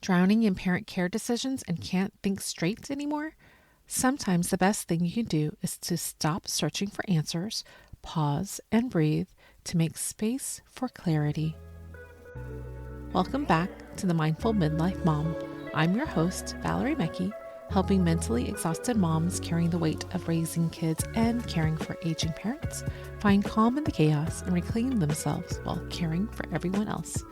Drowning in parent care decisions and can't think straight anymore? Sometimes the best thing you can do is to stop searching for answers, pause, and breathe to make space for clarity. Welcome back to the Mindful Midlife Mom. I'm your host, Valerie Mecki, helping mentally exhausted moms carrying the weight of raising kids and caring for aging parents find calm in the chaos and reclaim themselves while caring for everyone else.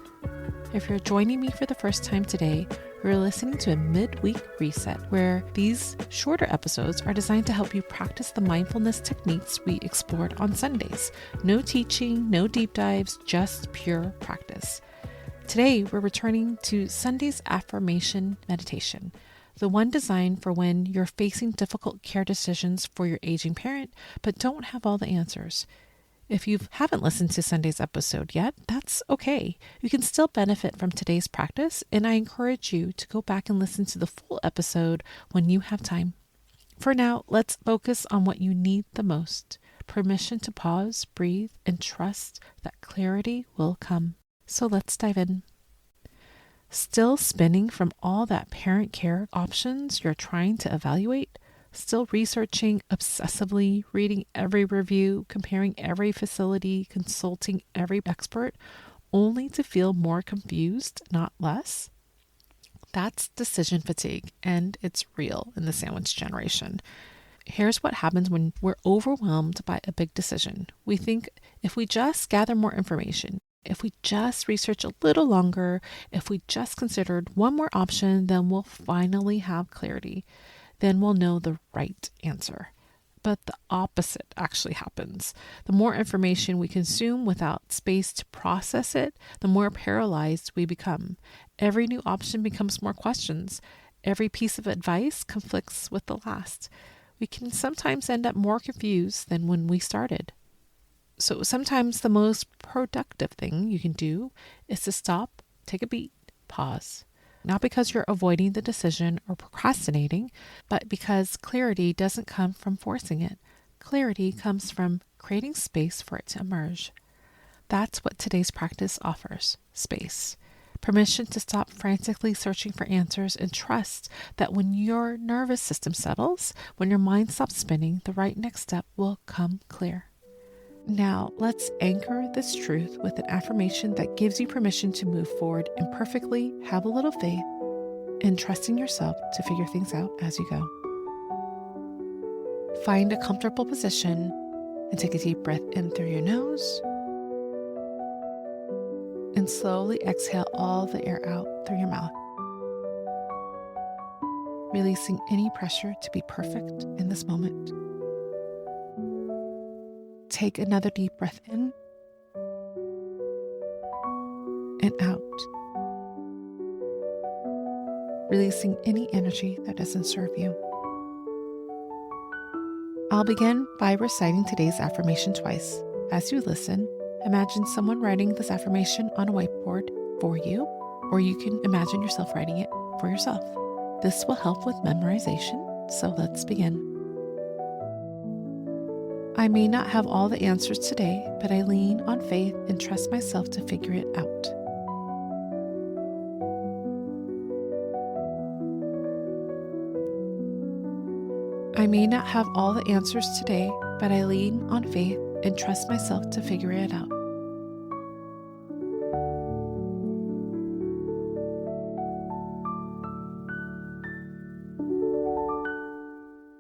If you're joining me for the first time today, we're listening to a midweek reset where these shorter episodes are designed to help you practice the mindfulness techniques we explored on Sundays. No teaching, no deep dives, just pure practice. Today, we're returning to Sunday's Affirmation meditation, the one designed for when you're facing difficult care decisions for your aging parent, but don't have all the answers. If you haven't listened to Sunday's episode yet, that's okay. You can still benefit from today's practice, and I encourage you to go back and listen to the full episode when you have time. For now, let's focus on what you need the most: permission to pause, breathe, and trust that clarity will come. So let's dive in. Still spinning from all that parent care options you're trying to evaluate? Still researching obsessively, reading every review, comparing every facility, consulting every expert, only to feel more confused, not less? That's decision fatigue, and it's real in the sandwich generation. Here's what happens when we're overwhelmed by a big decision. We think if we just gather more information, if we just research a little longer, if we just considered one more option, then we'll finally have clarity. Then we'll know the right answer. But the opposite actually happens. The more information we consume without space to process it, the more paralyzed we become. Every new option becomes more questions. Every piece of advice conflicts with the last. We can sometimes end up more confused than when we started. So sometimes the most productive thing you can do is to stop, take a beat, pause. Not because you're avoiding the decision or procrastinating, but because clarity doesn't come from forcing it. Clarity comes from creating space for it to emerge. That's what today's practice offers: space. Permission to stop frantically searching for answers and trust that when your nervous system settles, when your mind stops spinning, the right next step will come clear. Now, let's anchor this truth with an affirmation that gives you permission to move forward imperfectly, have a little faith, and trusting yourself to figure things out as you go. Find a comfortable position and take a deep breath in through your nose, and slowly exhale all the air out through your mouth, releasing any pressure to be perfect in this moment. Take another deep breath in and out, releasing any energy that doesn't serve you. I'll begin by reciting today's affirmation twice. As you listen, imagine someone writing this affirmation on a whiteboard for you, or you can imagine yourself writing it for yourself. This will help with memorization, so let's begin. I may not have all the answers today, but I lean on faith and trust myself to figure it out. I may not have all the answers today, but I lean on faith and trust myself to figure it out.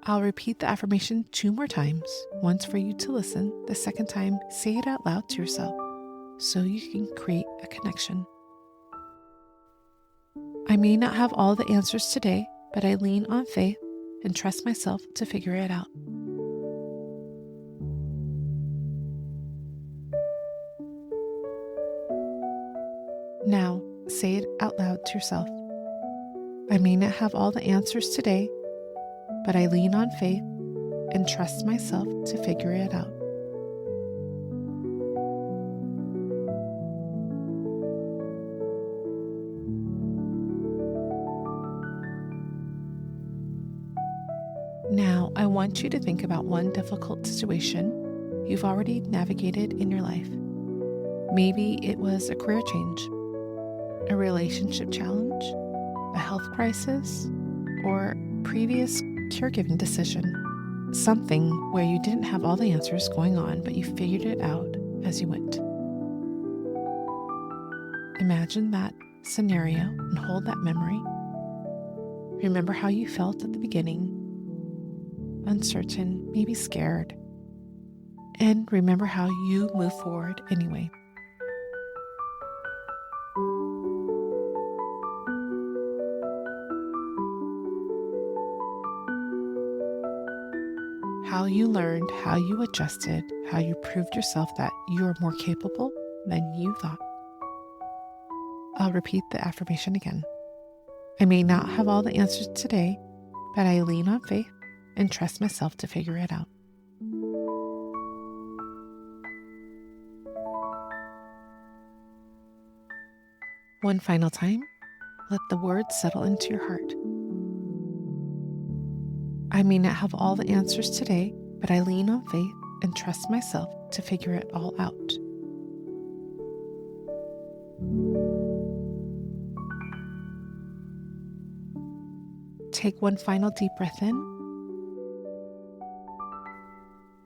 I'll repeat the affirmation 2 more times, once for you to listen, the second time say it out loud to yourself so you can create a connection. I may not have all the answers today, but I lean on faith and trust myself to figure it out. Now, say it out loud to yourself. I may not have all the answers today, but I lean on faith and trust myself to figure it out. Now, I want you to think about one difficult situation you've already navigated in your life. Maybe it was a career change, a relationship challenge, health crisis, or previous caregiving decision. Something where you didn't have all the answers going on, but you figured it out as you went. Imagine that scenario and hold that memory. Remember how you felt at the beginning, uncertain, maybe scared, and remember how you move forward anyway. How you learned, how you adjusted, how you proved yourself that you are more capable than you thought. I'll repeat the affirmation again. I may not have all the answers today, but I lean on faith and trust myself to figure it out. One final time, let the words settle into your heart. I may not have all the answers today, but I lean on faith and trust myself to figure it all out. Take one final deep breath in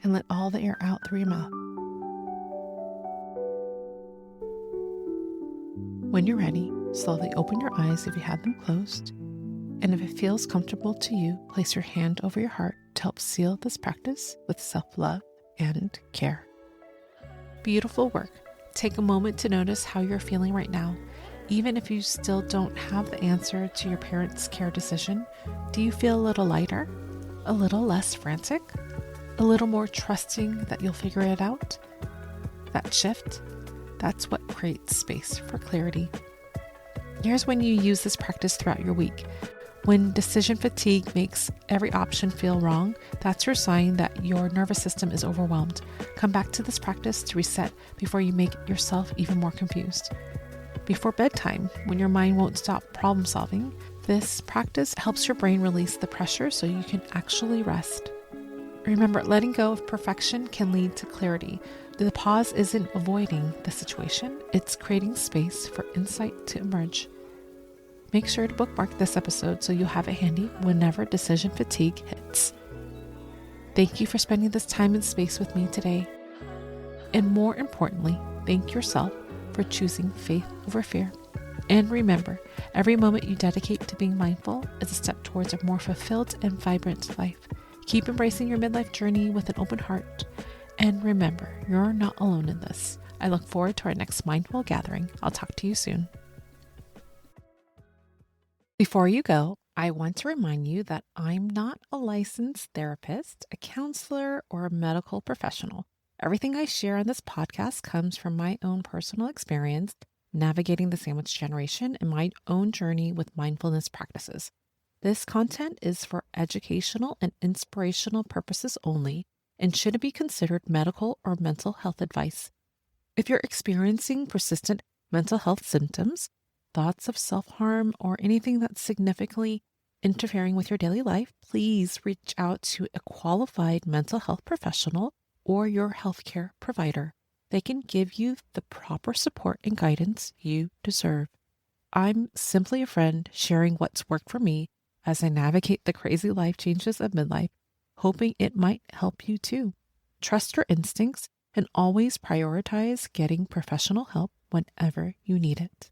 and let all the air out through your mouth. When you're ready, slowly open your eyes if you had them closed. And if it feels comfortable to you, place your hand over your heart to help seal this practice with self-love and care. Beautiful work. Take a moment to notice how you're feeling right now. Even if you still don't have the answer to your parents' care decision, do you feel a little lighter? A little less frantic? A little more trusting that you'll figure it out? That shift, that's what creates space for clarity. Here's when you use this practice throughout your week. When decision fatigue makes every option feel wrong, that's your sign that your nervous system is overwhelmed. Come back to this practice to reset before you make yourself even more confused. Before bedtime, when your mind won't stop problem solving, this practice helps your brain release the pressure so you can actually rest. Remember, letting go of perfection can lead to clarity. The pause isn't avoiding the situation, it's creating space for insight to emerge. Make sure to bookmark this episode so you'll have it handy whenever decision fatigue hits. Thank you for spending this time and space with me today. And more importantly, thank yourself for choosing faith over fear. And remember, every moment you dedicate to being mindful is a step towards a more fulfilled and vibrant life. Keep embracing your midlife journey with an open heart. And remember, you're not alone in this. I look forward to our next mindful gathering. I'll talk to you soon. Before you go, I want to remind you that I'm not a licensed therapist, a counselor, or a medical professional. Everything I share on this podcast comes from my own personal experience navigating the sandwich generation and my own journey with mindfulness practices. This content is for educational and inspirational purposes only and shouldn't be considered medical or mental health advice. If you're experiencing persistent mental health symptoms, thoughts of self-harm, or anything that's significantly interfering with your daily life, please reach out to a qualified mental health professional or your healthcare provider. They can give you the proper support and guidance you deserve. I'm simply a friend sharing what's worked for me as I navigate the crazy life changes of midlife, hoping it might help you too. Trust your instincts and always prioritize getting professional help whenever you need it.